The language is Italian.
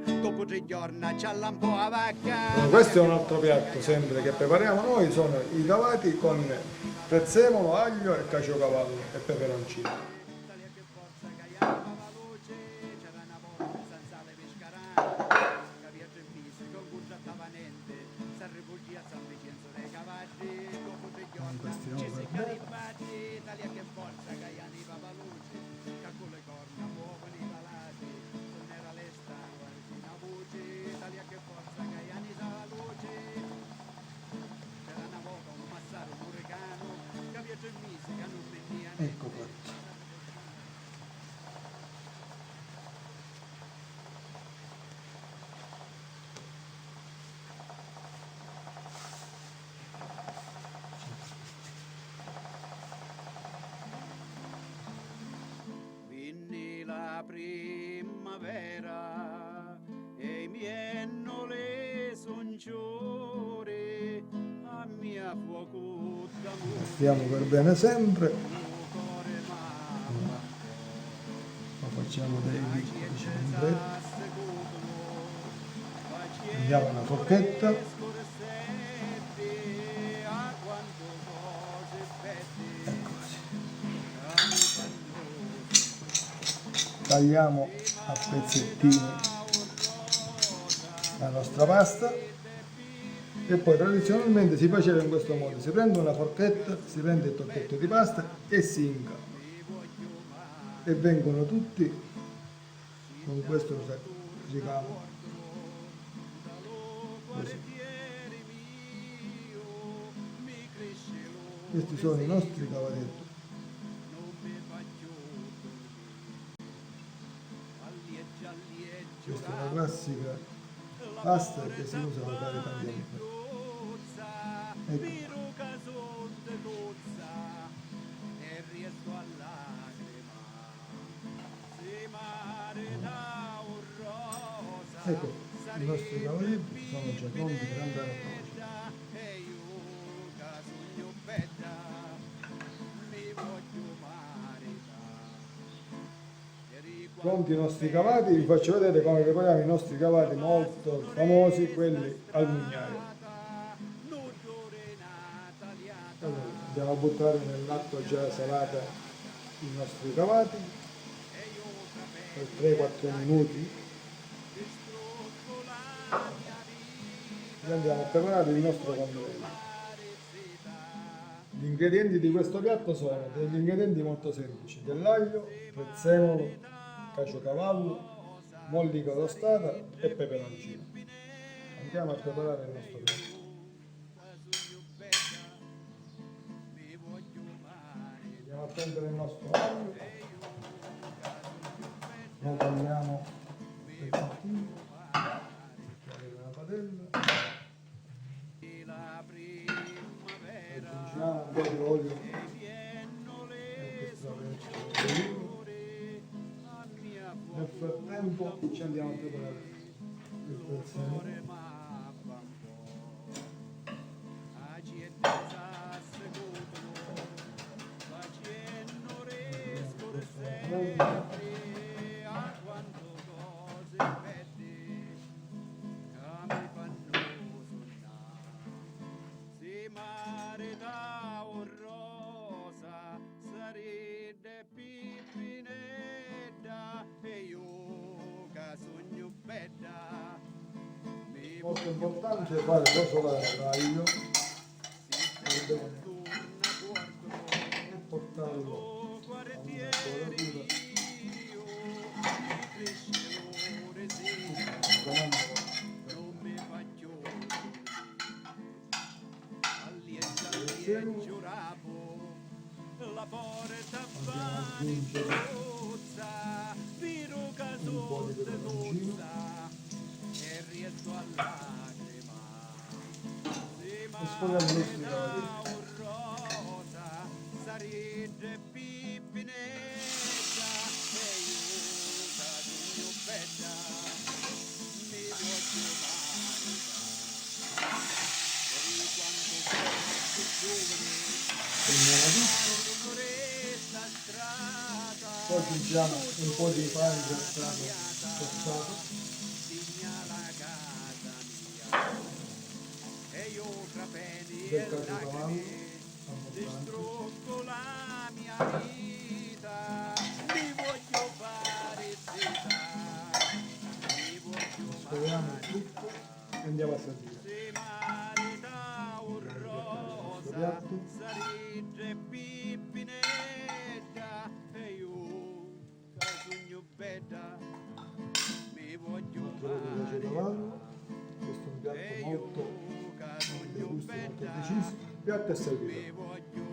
dopo 3 giorni c'ha un a vacca. Allora, questo è un altro piatto sempre che prepariamo noi, sono i cavati con prezzemolo, aglio e caciocavallo e peperoncino. Investiamo per bene. Ecco fatto. Vinni la primavera e mienno le sonciore a mia fuoco d'amore. Stiamo per bene sempre, Cuore ma facciamo dei piccoli ciambretti. m'abbandona, Prendiamo una forchetta, a quanto cose belle ecco così. Tagliamo a pezzettini la nostra pasta e poi tradizionalmente si faceva in questo modo: si prende una forchetta, si prende il tocchetto di pasta e si inca e vengono tutti con questo ricamo così. Questi sono i nostri cavatetti. Questa è una classica pasta che si usa per fare tanti amici. Ecco. Ecco, i nostri cavaletti sono già pronti per andare a cuocere. Pronti i nostri cavati, vi faccio vedere come prepariamo i nostri cavati molto famosi, quelli al mugnaio. Allora, andiamo a buttare nell'acqua già salata i nostri cavati per 3-4 minuti e andiamo a preparare il nostro condovello. Gli ingredienti di questo piatto sono degli ingredienti molto semplici: dell'aglio, prezzemolo, caciocavallo, mollica tostata e peperoncino. Andiamo a preparare il nostro piatto. Andiamo a prendere il nostro aglio, lo tagliamo pezzettini, una padella, aggiungiamo un po' di olio nel frattempo ci andiamo a preparare il prezzemolo. Molto importante fare rosolare l'aglio e portarlo a una coloratura andiamo ad aggiungere un po' di peperoncino e sfoghiamo i nostri cavaletti. Poi aggiungiamo un po' di pane grattato tostato voglio crapeni del e cavallo lacrime, abbondante. distruggo la mia vita, mi voglio fare zeta, mi voglio Sforiamo il succo e andiamo a servire. se marita un Questo rosa, piatto, sarigge pippinetta, e io che sogno bella, mi voglio altro che piace fare. cavallo. Questo è un piatto E molto, io che con dei sogno gusti molto bella, precisi. Piatto e mi servito. voglio